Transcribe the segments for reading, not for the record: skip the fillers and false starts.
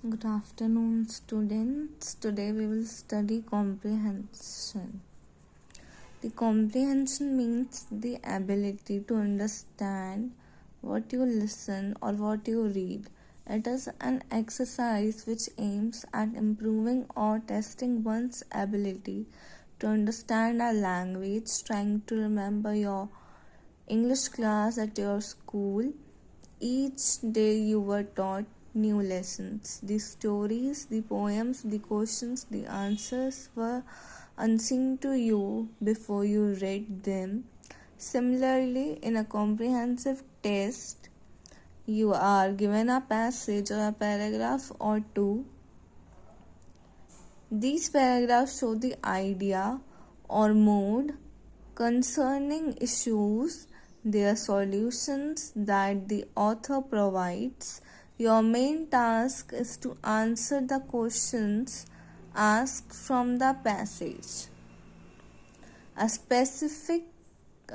Good afternoon, students. Today we will study comprehension. The comprehension means the ability to understand what you listen or what you read. It is an exercise which aims at improving or testing one's ability to understand a language, trying to remember your English class at your school. Each day you were taught new lessons. The stories, the poems, the questions, the answers were unseen to you before you read them. Similarly, in a comprehensive test, you are given a passage or a paragraph or two. These paragraphs show the idea or mood concerning issues, their solutions that the author provides. Your main task is to answer the questions asked from the passage. A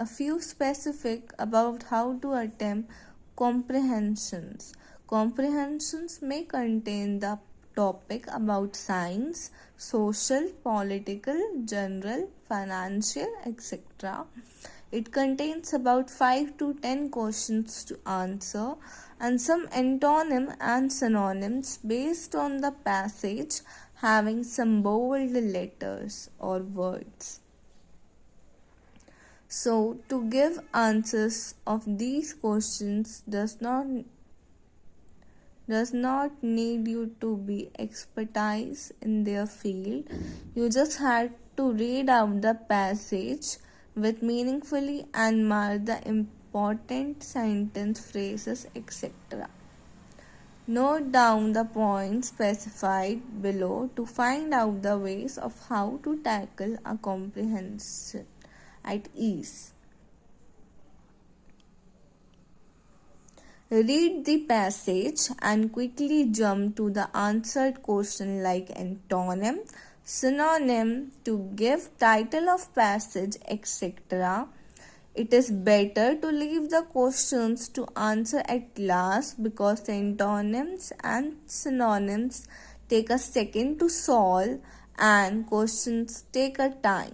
few specific about how to attempt comprehensions. Comprehensions may contain the topic about science, social, political, general, financial, etc. It contains about 5 to 10 questions to answer and some antonym and synonyms based on the passage having some bold letters or words. So, to give answers of these questions does not need you to be expertise in their field. You just had to read out the passage with meaningfully and mark the important sentence phrases, etc. Note down the points specified below to find out the ways of how to tackle a comprehension at ease. Read the passage and quickly jump to the answered question like antonym, synonym to give title of passage, etc. It is better to leave the questions to answer at last because the antonyms and synonyms take a second to solve and questions take a time.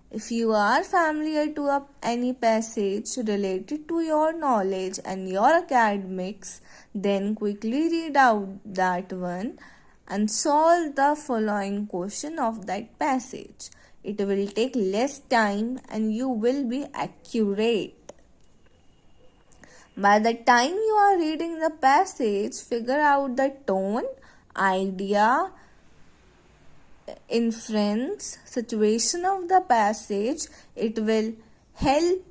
If you are familiar to any passage related to your knowledge and your academics, then quickly read out that one and solve the following question of that passage. It will take less time and you will be accurate. By the time you are reading the passage, figure out the tone, idea, inference, situation of the passage. It will help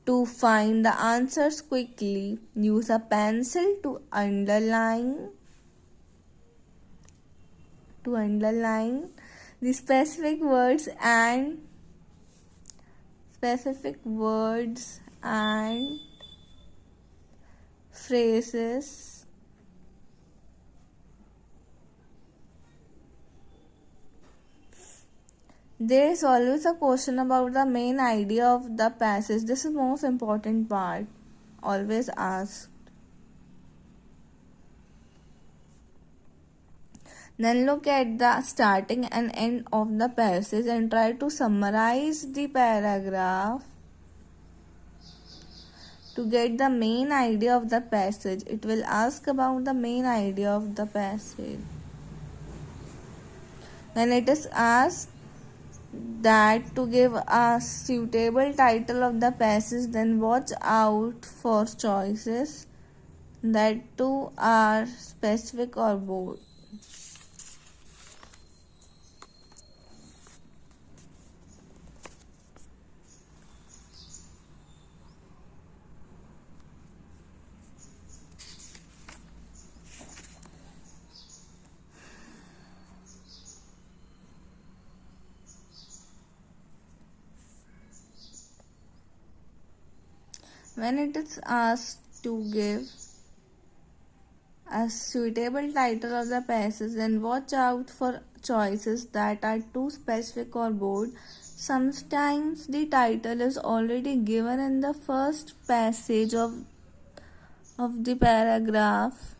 to find the answers quickly. Use a pencil to underline the specific words and phrases. There is always a question about the main idea of the passage. This is the most important part, always asked. Then look at the starting and end of the passage and try to summarize the paragraph to get the main idea of the passage. It will ask about the main idea of the passage. When it is asked that to give a suitable title of the passage, then watch out for choices that too are specific or bold. When it is asked to give a suitable title of the passage, then watch out for choices that are too specific or bold. Sometimes the title is already given in the first passage of the paragraph.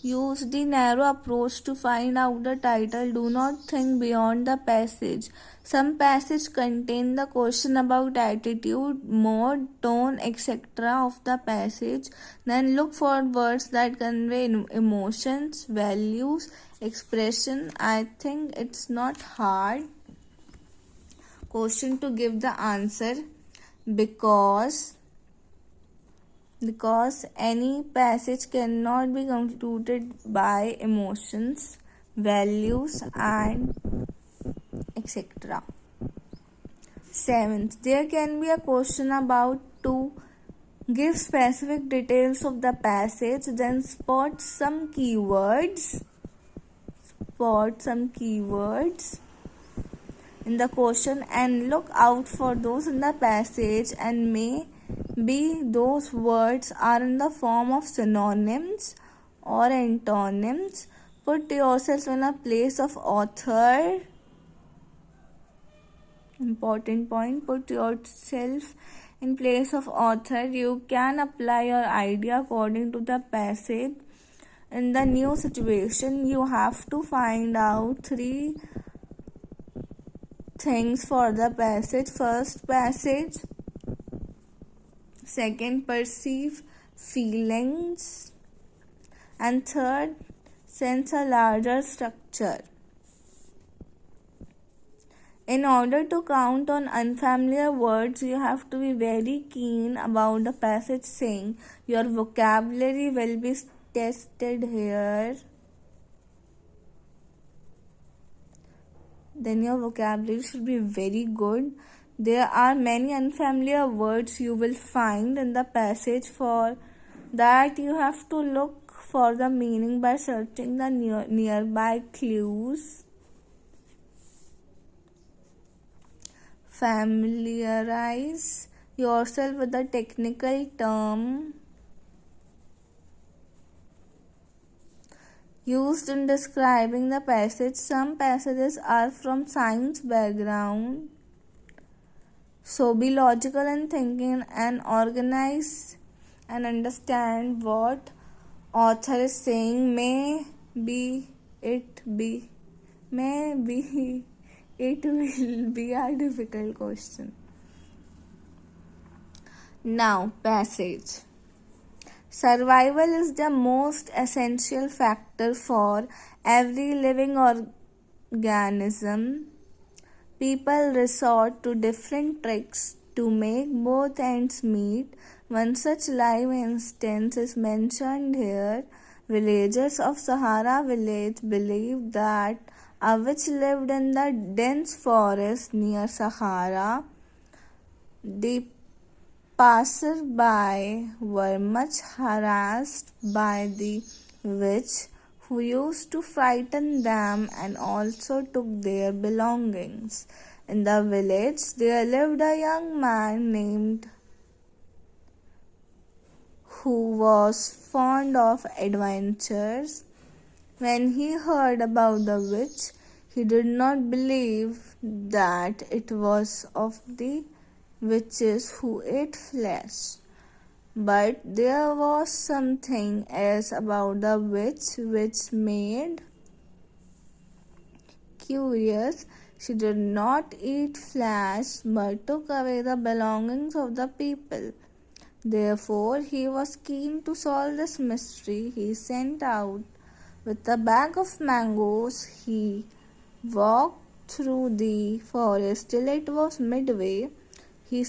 Use the narrow approach to find out the title. Do not think beyond the passage. Some passages contain the question about attitude, mode, tone, etc. of the passage. Then look for words that convey emotions, values, expression. I think it's not hard question to give the answer because any passage cannot be concluded by emotions, values, and etc. Seventh, there can be a question about to give specific details of the passage, then spot some keywords in the question and look out for those in the passage, and maybe those words are in the form of synonyms or antonyms. Put yourself in a place of author. Important point, put yourself in place of author. You can apply your idea according to the passage. In the new situation, you have to find out 3 things for the passage. First, passage. Second, perceive feelings. And third, sense a larger structure. In order to count on unfamiliar words, you have to be very keen about the passage saying. Your vocabulary will be tested here. Then your vocabulary should be very good. There are many unfamiliar words you will find in the passage. For that, you have to look for the meaning by searching the nearby clues. Familiarize yourself with the technical term used in describing the passage. Some passages are from science background, so be logical in thinking and organize and understand what author is saying. Maybe it will be a difficult question. Now, passage. Survival is the most essential factor for every living organism. People resort to different tricks to make both ends meet. One such live instance is mentioned here. Villagers of Sahara village believed that a witch lived in the dense forest near Sahara. The passers-by were much harassed by the witch, who used to frighten them and also took their belongings. In the village there lived a young man named who was fond of adventures. When he heard about the witch, he did not believe that it was of the witches who ate flesh. But there was something else about the witch which made curious. She did not eat flesh but took away the belongings of the people. Therefore, he was keen to solve this mystery. He sent out with a bag of mangoes. He walked through the forest till it was midway. He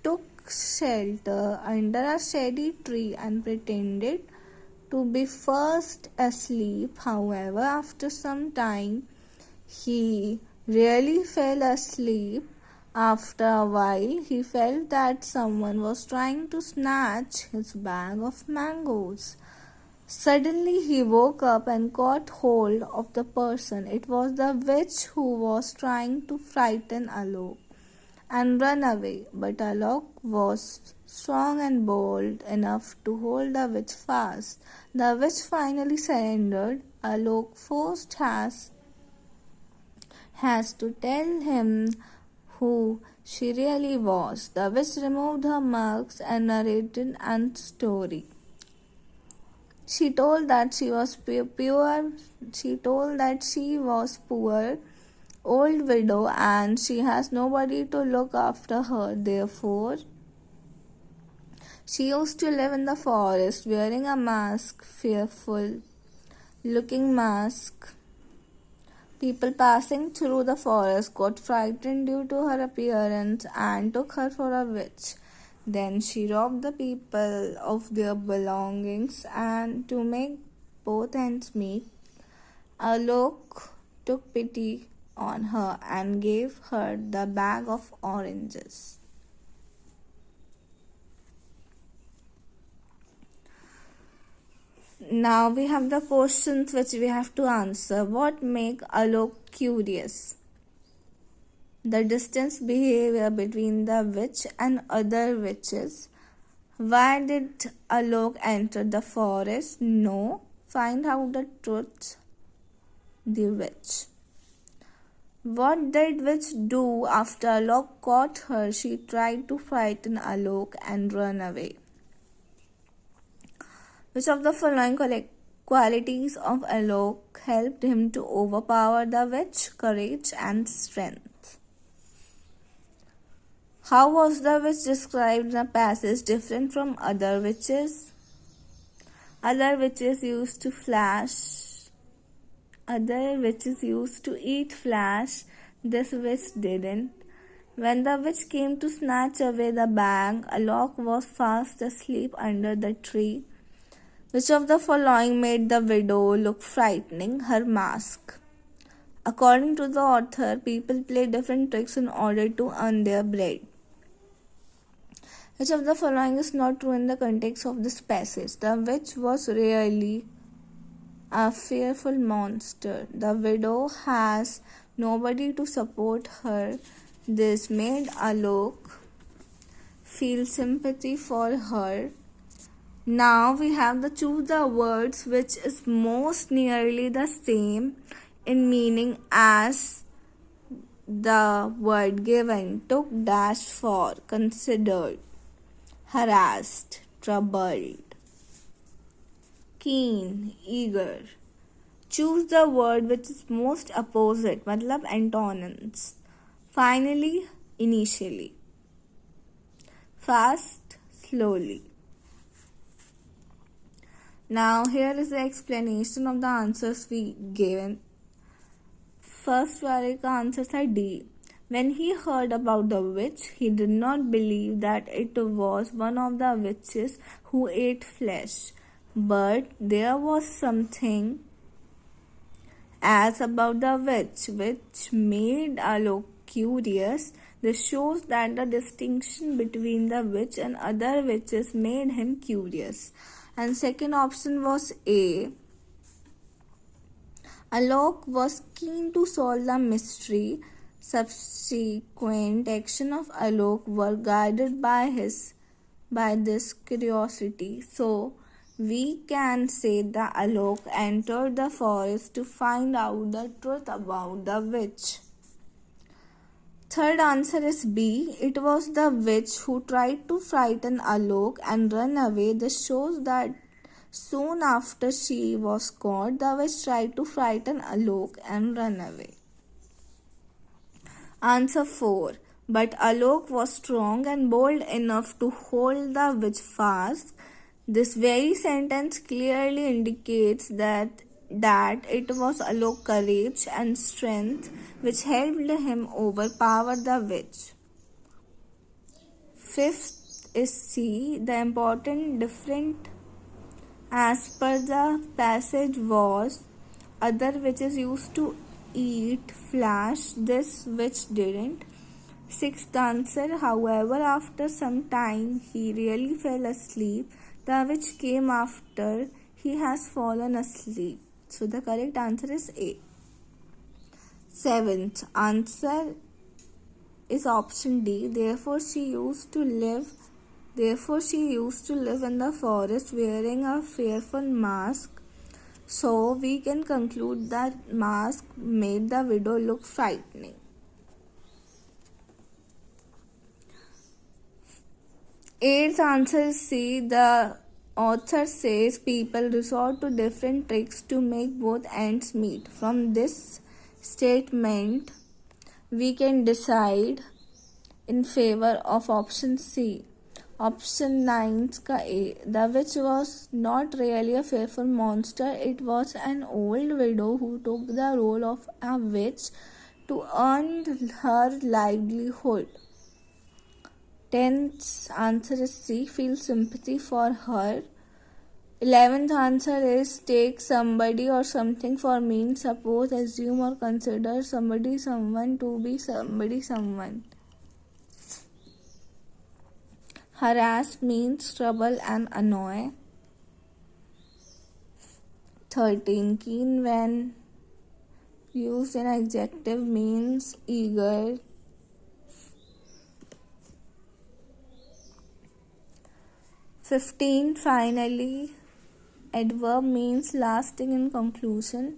took shelter under a shady tree and pretended to be fast asleep. However, after some time, he really fell asleep. After a while, he felt that someone was trying to snatch his bag of mangoes. Suddenly he woke up and caught hold of the person. It was the witch who was trying to frighten Alok and run away. But Alok was strong and bold enough to hold the witch fast. The witch finally surrendered. Alok first has to tell him who she really was. The witch removed her marks and narrated a story. She told that she was pure. She told that she was poor, old widow, and she has nobody to look after her. Therefore, she used to live in the forest wearing a mask, fearful looking mask. People passing through the forest got frightened due to her appearance and took her for a witch. Then she robbed the people of their belongings, and to make both ends meet, Alok took pity on her and gave her the bag of oranges. Now we have the questions which we have to answer. What make Alok curious? The distance behavior between the witch and other witches. Why did Alok enter the forest? No. Find out the truth. The witch. What did witch do after Alok caught her? She tried to frighten Alok and run away. Which of the following qualities of Alok helped him to overpower the witch? Courage and strength. How was the witch described in the passage different from other witches? Other witches used to eat flesh. This witch didn't. When the witch came to snatch away the bag, Alok was fast asleep under the tree. Which of the following made the widow look frightening? Her mask. According to the author, people play different tricks in order to earn their bread. Which of the following is not true in the context of this passage? The witch was really a fearful monster. The widow has nobody to support her. This made Alok feel sympathy for her. Now we have to choose the words which is most nearly the same in meaning as the word given. Took dash for, considered, harassed, troubled, keen, eager. Choose the word which is most opposite, matlab antonyms. Finally, initially. Fast, slowly. Now here is the explanation of the answers we given. First tarika answers are D. When he heard about the witch, he did not believe that it was one of the witches who ate flesh. But there was something else about the witch which made Alok curious. This shows that the distinction between the witch and other witches made him curious. And second option was A. Alok was keen to solve the mystery. Subsequent action of Alok were guided by this curiosity. So we can say that Alok entered the forest to find out the truth about the witch. Third answer is B. It was the witch who tried to frighten Alok and run away. This shows that soon after she was caught, the witch tried to frighten Alok and run away. Answer 4. But Alok was strong and bold enough to hold the witch fast. This very sentence clearly indicates that it was Alok's courage and strength which helped him overpower the witch. Fifth is C. The important difference as per the passage was other witches used to eat flesh, this witch didn't. Sixth answer, however, after some time he really fell asleep. The witch came after he has fallen asleep. So the correct answer is A. Seventh answer is option D. Therefore she used to live in the forest wearing a fearful mask. So we can conclude that mask made the widow look frightening. Eighth answer is C. The Author says people resort to different tricks to make both ends meet. From this statement, we can decide in favor of option C. Option 9's kaise. The witch was not really a fearful monster, it was an old widow who took the role of a witch to earn her livelihood. 10th answer is C. Feel sympathy for her. 11th answer is take somebody or something for mean. Suppose, assume or consider somebody someone to be somebody someone. Harass means trouble and annoy. 13. Keen when used in adjective means eager. 15. Finally, adverb means lasting in conclusion.